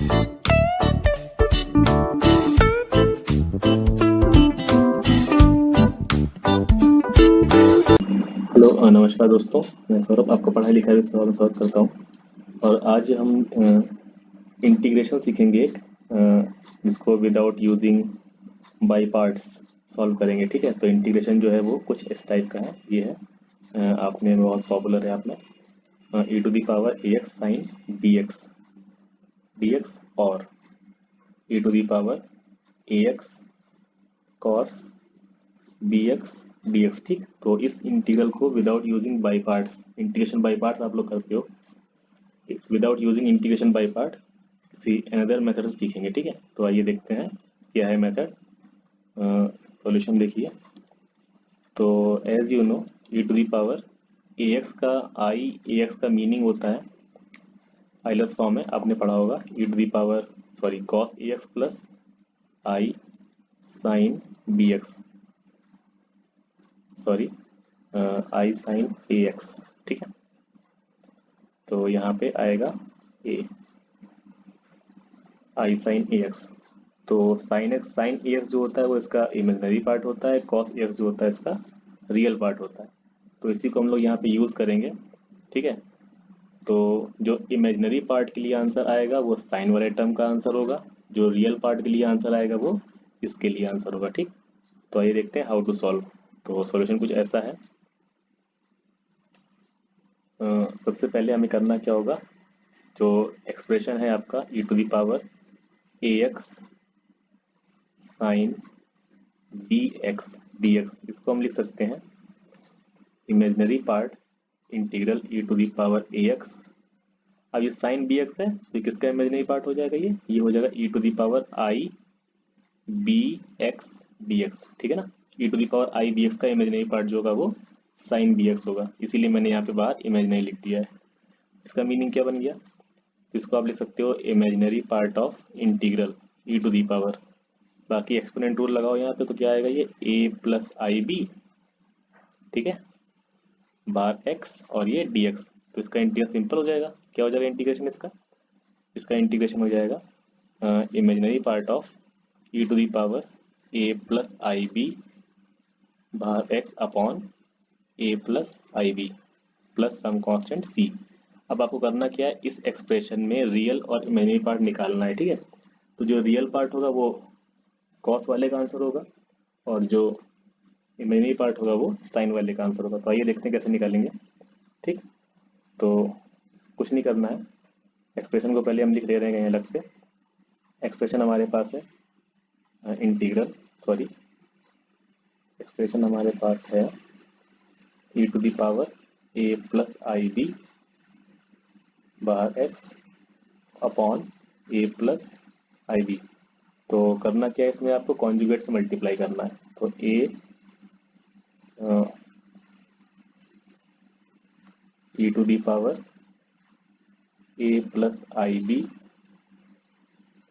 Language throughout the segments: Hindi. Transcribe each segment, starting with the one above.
हेलो, नमस्कार दोस्तों। मैं सौरभ आपको पढ़ाई लिखाई में स्वागत करता हूँ। और आज हम इंटीग्रेशन सीखेंगे एक जिसको without using by parts solve करेंगे। ठीक है, तो इंटीग्रेशन जो है वो कुछ इस टाइप का है। ये है आपने बहुत पॉपुलर है आपने e to the power ax sine dx और e to the power ax cos bx dx। ठीक, तो इस इंटीग्रल को without using by parts, integration by parts आप लोग करते हो, without using integration by part किसी अनदर मेथड से सीखेंगे। ठीक है, तो आइए देखते हैं क्या है मेथड। सॉल्यूशन देखिए। तो as you know e to the power ax का ax का मीनिंग होता है, आइलस फॉर्म में आपने पढ़ा होगा, e to the power cos ax plus i sin bx, i sin ax। ठीक है, तो यहाँ पे आएगा i sin ax। तो sin ax जो होता है वो इसका इमेजिनरी पार्ट होता है, cos ax जो होता है इसका रियल पार्ट होता है। तो इसी को हम लोग यहाँ पे यूज़ करेंगे। ठीक है, तो जो इमेजिनरी पार्ट के लिए आंसर आएगा वो साइन वाले टर्म का आंसर होगा, जो रियल पार्ट के लिए आंसर आएगा वो इसके लिए आंसर होगा। ठीक, तो आइए देखते हैं हाउ टू सॉल्व। तो सॉल्यूशन कुछ ऐसा है। सबसे पहले हमें करना क्या होगा, जो एक्सप्रेशन है आपका e to the power ax sine bx dx, इसको हम लिख सकते हैं imaginary part integral e to the power ax। अब ये साइन bx है तो किसका इमेजिनरी पार्ट हो जाएगा, ये हो जाएगा e to the power i bx dx। ठीक है ना, e to the power i bx का इमेजिनरी पार्ट जो होगा वो साइन bx होगा, इसीलिए मैंने यहाँ पे बाहर इमेजिनरी लिख दिया है। इसका मीनिंग क्या बन गया, तो इसको आप लिख सकते हो imaginary part of integral e to the power, बाकी एक्सपोनेंट रूल लगाओ यहाँ पे तो क्या आएगा, ये a प्लस आई बी। ठीक है, बार x और ये dx, तो इसका इंटीग्रेशन सिंपल हो जाएगा। क्या हो जाएगा इंटीग्रेशन इसका इंटीग्रेशन हो जाएगा imaginary part of e to the power a plus i b बार x upon a plus i b plus some constant c। अब आपको करना क्या है, इस एक्सप्रेशन में रियल और इमेजिनरी पार्ट निकालना है। ठीक है, तो जो रियल पार्ट होगा वो कॉस वाले का आंसर होगा और जो इमेजिनरी पार्ट होगा वो साइन वाले का आंसर होगा। तो आइए देखते हैं कैसे निकालेंगे। ठीक, तो कुछ नहीं करना है, एक्सप्रेशन को पहले हम लिख दे रहे हैं अलग से। एक्सप्रेशन हमारे पास है एक्सप्रेशन हमारे पास है e to the power a plus i b बाहर x upon a plus i b. तो करना क्या है, इसमें आपको कॉन्जुगेट से मल्टीप्लाई करना है। तो a e to the power a plus i b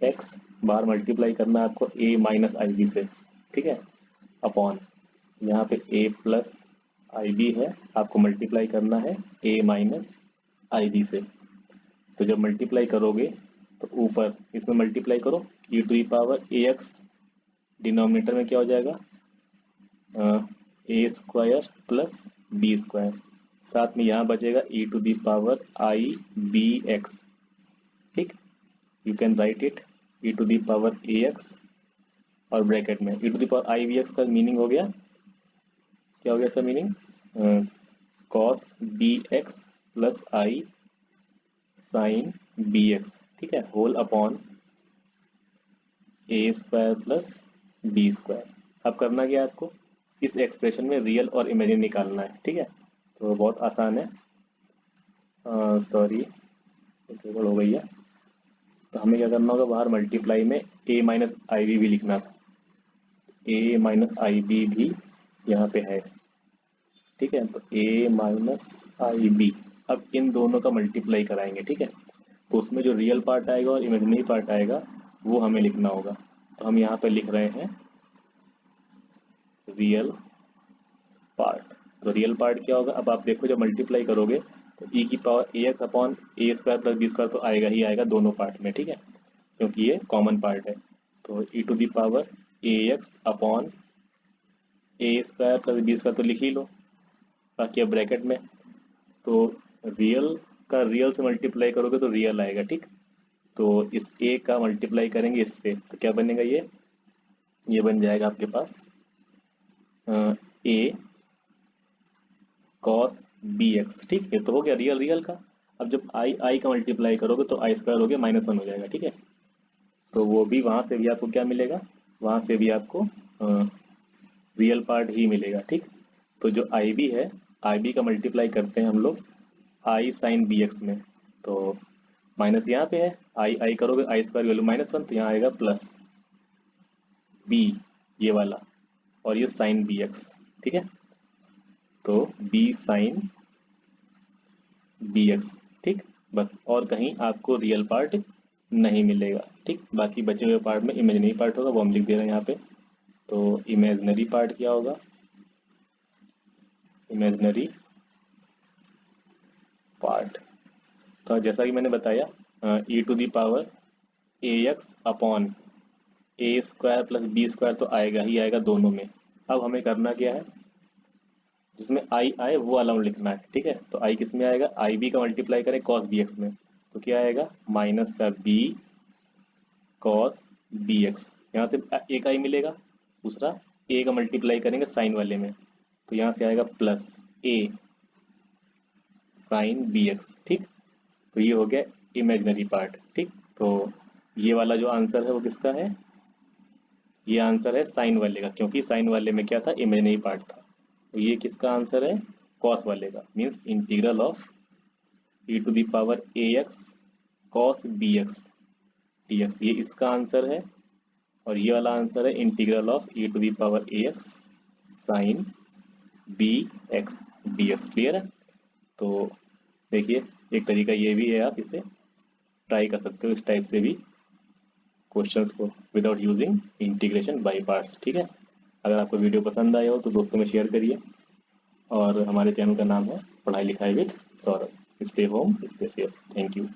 x बार मल्टीप्लाई करना है आपको a माइनस आई बी से। ठीक है, अपॉन यहाँ पे a प्लस आई बी है, आपको मल्टीप्लाई करना है a माइनस आई बी से। तो जब मल्टीप्लाई करोगे तो ऊपर इसमें मल्टीप्लाई करो, e to the power a x denominator में क्या हो जाएगा, a square plus b square, साथ में यहाँ बचेगा e to the power i b x. ठीक, you can write it e to the power a x और ब्रैकेट में e to the power i b x का मीनिंग हो गया, क्या हो गया इसका meaning, cos b x plus i sine b x. ठीक है, whole upon a square plus b square. अब करना क्या है आपको, इस एक्सप्रेशन में रियल और इमेजिन निकालना है। ठीक है, तो बहुत आसान है। गड़बड़ हो गई है, तो हमें क्या करना होगा, बाहर मल्टीप्लाई में a माइनस आई बी भी लिखना था, a माइनस आई बी भी यहाँ पे है। ठीक है, तो a माइनस आई बी, अब इन दोनों का मल्टीप्लाई कराएंगे। ठीक है, तो उसमें जो रियल पार्ट आएगा और इमेजिनरी पार्ट आएगा वो हमें लिखना होगा। तो हम यहाँ पे लिख रहे हैं रियल पार्ट। तो रियल पार्ट क्या होगा, अब आप देखो जब मल्टीप्लाई करोगे तो e की power a x upon a square plus b square तो आएगा ही आएगा दोनों पार्ट में। ठीक है, क्योंकि ये कॉमन पार्ट है। तो e to the power a x upon a square plus b square तो लिख ही लो, बाकी अब ब्रैकेट में तो रियल का रियल से मल्टीप्लाई करोगे तो रियल आएगा, ठीक। तो इस ए का मल्टीप्लाई करेंगे इससे तो क्या बनेगा, ये बन जाएगा आपके पास ए कॉस बी एक्स, ठीक है। तो हो गया रियल रियल का। अब जब आई का मल्टीप्लाई करोगे तो आई स्क्वायर हो गया -1 हो जाएगा, ठीक है। तो वो भी वहां से भी आपको क्या मिलेगा, वहां से भी आपको रियल पार्ट ही मिलेगा, ठीक। तो जो आई बी है, आई बी का मल्टीप्लाई करते हैं हम लोग आई साइन बी एक्स में, तो माइनस यहाँ पे है, आई आई करोगे आई स्क्वायर वैल्यू -1 तो यहाँ आएगा प्लस बी ये वाला और ये साइन बी एक्स, ठीक है। तो बी साइन बी एक्स, ठीक। बस और कहीं आपको रियल पार्ट नहीं मिलेगा, ठीक। बाकी बचे हुए पार्ट में इमेजिनरी पार्ट होगा, वो हम लिख दे रहे हैं यहाँ पे। तो इमेजिनरी पार्ट क्या होगा, इमेजिनरी पार्ट तो जैसा कि मैंने बताया e to the power a x upon a square plus b square तो आएगा ही आएगा दोनों में। अब हमें करना क्या है, जिसमें आई आए वो वाला लिखना है, ठीक है। तो आई किस में आएगा, आई बी का मल्टीप्लाई करें कॉस बी एक्स में, तो क्या आएगा माइनस का बी कॉस बी एक्स, यहाँ से एक आई मिलेगा, दूसरा ए का मल्टीप्लाई करेंगे साइन वाले में, तो यहाँ से आएगा प्लस ए साइन बी एक्स, ठीक। तो ये हो गया इमेजिनरी पार्ट, ठीक। तो ये वाला जो आंसर है वो किसका है, ये आंसर है साइन वाले का, क्योंकि साइन वाले में क्या था, इमेजिनरी पार्ट था। तो ये किसका आंसर है, कॉस वाले का, means integral of e to the power a x cos b x d x, ये इसका आंसर है। और ये वाला आंसर है integral of e to the power a x sine b x d x. Clear है। तो देखिए एक तरीका ये भी है, आप इसे ट्राई कर सकते हो इस टाइप से भी क्वेश्चंस को without using integration by parts, ठीक है। अगर आपको वीडियो पसंद आया हो तो दोस्तों में शेयर करिए, और हमारे चैनल का नाम है पढ़ाई लिखाई with Saurabh. Stay home stay safe, thank you.